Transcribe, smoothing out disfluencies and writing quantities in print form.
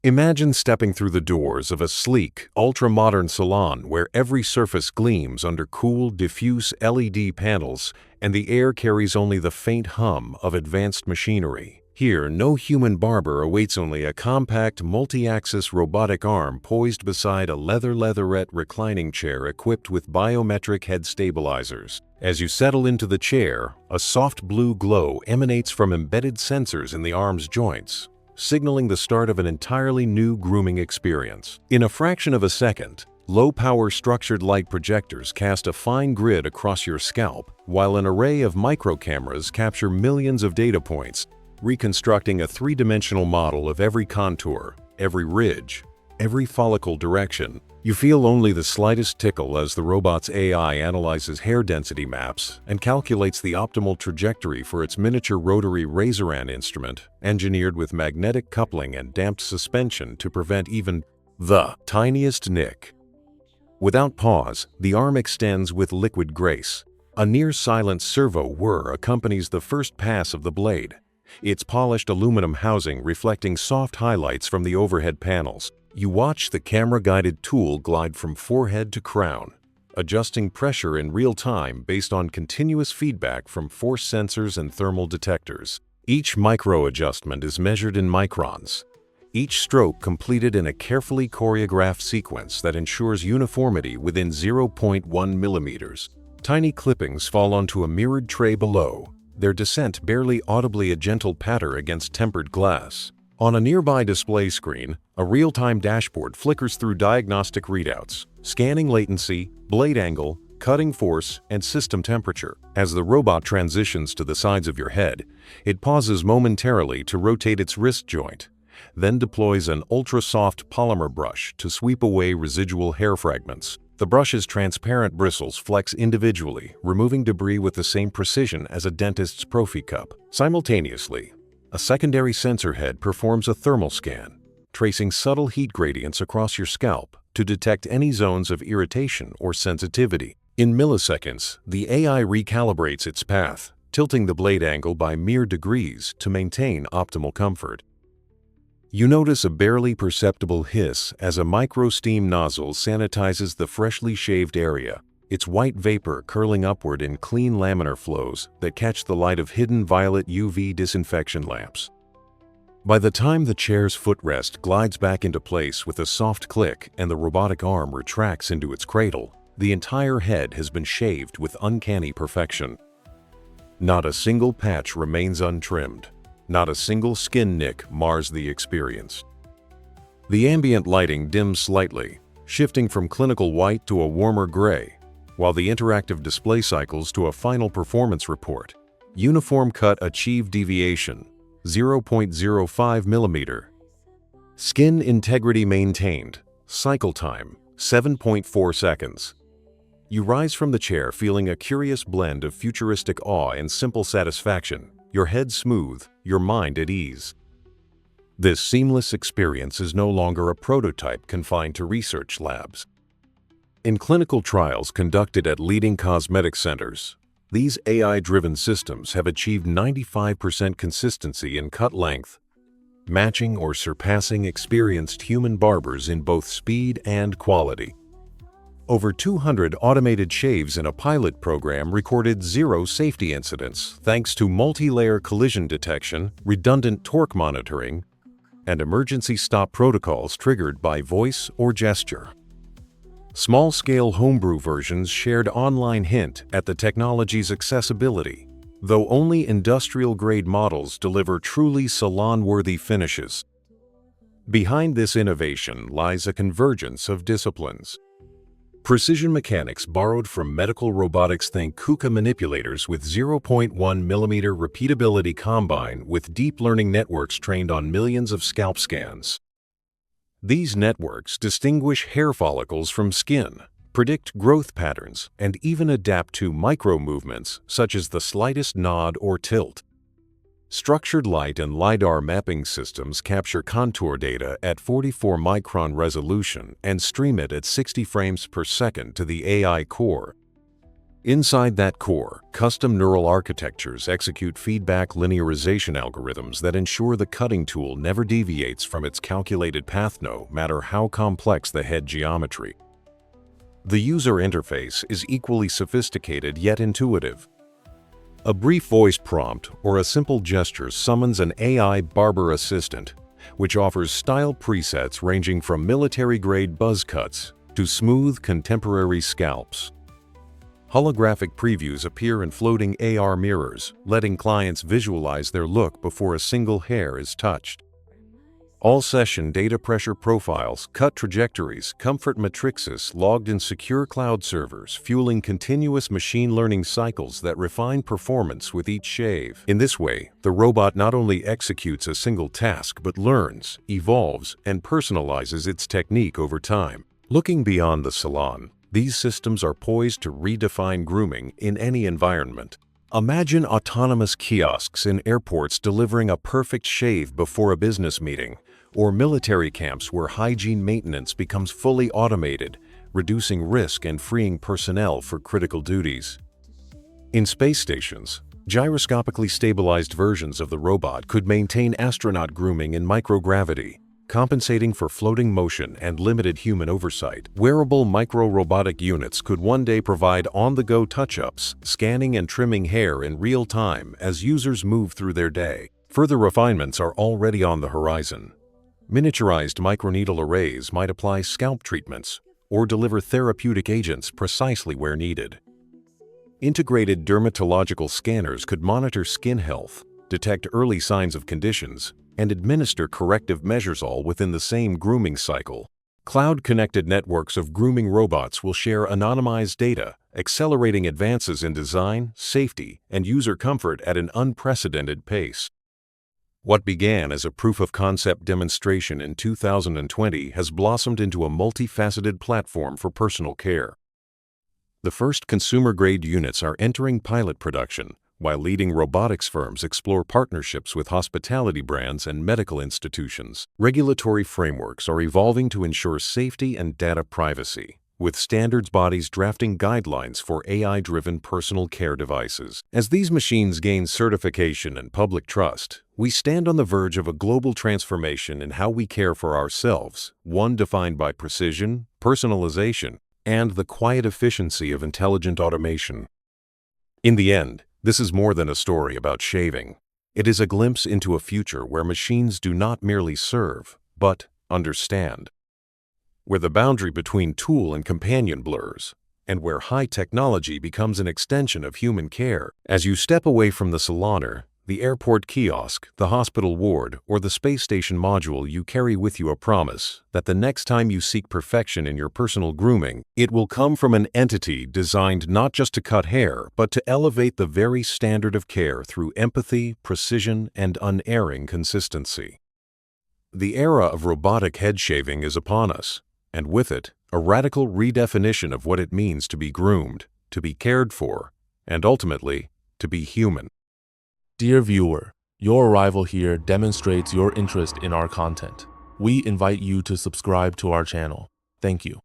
Imagine stepping through the doors of a sleek, ultra-modern salon where every surface gleams under cool, diffuse LED panels and the air carries only the faint hum of advanced machinery. Here, no human barber awaits, only a compact, multi-axis robotic arm poised beside a leatherette reclining chair equipped with biometric head stabilizers. As you settle into the chair, a soft blue glow emanates from embedded sensors in the arm's joints, signaling the start of an entirely new grooming experience. In a fraction of a second, low-power structured light projectors cast a fine grid across your scalp, while an array of micro-cameras capture millions of data points, reconstructing a three-dimensional model of every contour, every ridge, every follicle direction. You feel only the slightest tickle as the robot's AI analyzes hair density maps and calculates the optimal trajectory for its miniature rotary Razoran instrument, engineered with magnetic coupling and damped suspension to prevent even the tiniest nick. Without pause, the arm extends with liquid grace. A near-silent servo whir accompanies the first pass of the blade, its polished aluminum housing reflecting soft highlights from the overhead panels. You watch the camera-guided tool glide from forehead to crown, adjusting pressure in real time based on continuous feedback from force sensors and thermal detectors. Each micro-adjustment is measured in microns, each stroke completed in a carefully choreographed sequence that ensures uniformity within 0.1 millimeters. Tiny clippings fall onto a mirrored tray below, their descent barely audibly a gentle patter against tempered glass. On a nearby display screen, a real-time dashboard flickers through diagnostic readouts, scanning latency, blade angle, cutting force, and system temperature. As the robot transitions to the sides of your head, it pauses momentarily to rotate its wrist joint, then deploys an ultra-soft polymer brush to sweep away residual hair fragments. The brush's transparent bristles flex individually, removing debris with the same precision as a dentist's Profi cup. Simultaneously, a secondary sensor head performs a thermal scan, tracing subtle heat gradients across your scalp to detect any zones of irritation or sensitivity. In milliseconds, the AI recalibrates its path, tilting the blade angle by mere degrees to maintain optimal comfort. You notice a barely perceptible hiss as a micro-steam nozzle sanitizes the freshly shaved area, its white vapor curling upward in clean laminar flows that catch the light of hidden violet UV disinfection lamps. By the time the chair's footrest glides back into place with a soft click and the robotic arm retracts into its cradle, the entire head has been shaved with uncanny perfection. Not a single patch remains untrimmed. Not a single skin nick mars the experience. The ambient lighting dims slightly, shifting from clinical white to a warmer gray, while the interactive display cycles to a final performance report. Uniform cut achieved deviation, 0.05 millimeter. Skin integrity maintained, cycle time, 7.4 seconds. You rise from the chair feeling a curious blend of futuristic awe and simple satisfaction, your head smooth, your mind at ease. This seamless experience is no longer a prototype confined to research labs. In clinical trials conducted at leading cosmetic centers, these AI-driven systems have achieved 95% consistency in cut length, matching or surpassing experienced human barbers in both speed and quality. Over 200 automated shaves in a pilot program recorded 0 safety incidents thanks to multi-layer collision detection, redundant torque monitoring, and emergency stop protocols triggered by voice or gesture. Small-scale homebrew versions shared online hint at the technology's accessibility, though only industrial-grade models deliver truly salon-worthy finishes. Behind this innovation lies a convergence of disciplines. Precision mechanics borrowed from medical robotics. Think KUKA manipulators with 0.1 mm repeatability combine with deep learning networks trained on millions of scalp scans. These networks distinguish hair follicles from skin, predict growth patterns, and even adapt to micro-movements such as the slightest nod or tilt. Structured light and LiDAR mapping systems capture contour data at 44-micron resolution and stream it at 60 frames per second to the AI core. Inside that core, custom neural architectures execute feedback linearization algorithms that ensure the cutting tool never deviates from its calculated path no matter how complex the head geometry. The user interface is equally sophisticated yet intuitive. A brief voice prompt or a simple gesture summons an AI barber assistant, which offers style presets ranging from military-grade buzz cuts to smooth contemporary scalps. Holographic previews appear in floating AR mirrors, letting clients visualize their look before a single hair is touched. All-session data pressure profiles, cut trajectories, comfort matrices logged in secure cloud servers, fueling continuous machine learning cycles that refine performance with each shave. In this way, the robot not only executes a single task but learns, evolves, and personalizes its technique over time. Looking beyond the salon, these systems are poised to redefine grooming in any environment. Imagine autonomous kiosks in airports delivering a perfect shave before a business meeting, or military camps where hygiene maintenance becomes fully automated, reducing risk and freeing personnel for critical duties. In space stations, gyroscopically stabilized versions of the robot could maintain astronaut grooming in microgravity, compensating for floating motion and limited human oversight. Wearable micro-robotic units could one day provide on-the-go touch-ups, scanning and trimming hair in real time as users move through their day. Further refinements are already on the horizon. Miniaturized microneedle arrays might apply scalp treatments or deliver therapeutic agents precisely where needed. Integrated dermatological scanners could monitor skin health, detect early signs of conditions, and administer corrective measures all within the same grooming cycle. Cloud-connected networks of grooming robots will share anonymized data, accelerating advances in design, safety, and user comfort at an unprecedented pace. What began as a proof-of-concept demonstration in 2020 has blossomed into a multifaceted platform for personal care. The first consumer-grade units are entering pilot production, while leading robotics firms explore partnerships with hospitality brands and medical institutions. Regulatory frameworks are evolving to ensure safety and data privacy, with standards bodies drafting guidelines for AI-driven personal care devices. As these machines gain certification and public trust, we stand on the verge of a global transformation in how we care for ourselves, one defined by precision, personalization, and the quiet efficiency of intelligent automation. In the end, this is more than a story about shaving. It is a glimpse into a future where machines do not merely serve, but understand. Where the boundary between tool and companion blurs, and where high technology becomes an extension of human care. As you step away from the saloner, the airport kiosk, the hospital ward, or the space station module, you carry with you a promise that the next time you seek perfection in your personal grooming, it will come from an entity designed not just to cut hair, but to elevate the very standard of care through empathy, precision, and unerring consistency. The era of robotic head shaving is upon us, and with it, a radical redefinition of what it means to be groomed, to be cared for, and ultimately, to be human. Dear viewer, your arrival here demonstrates your interest in our content. We invite you to subscribe to our channel. Thank you.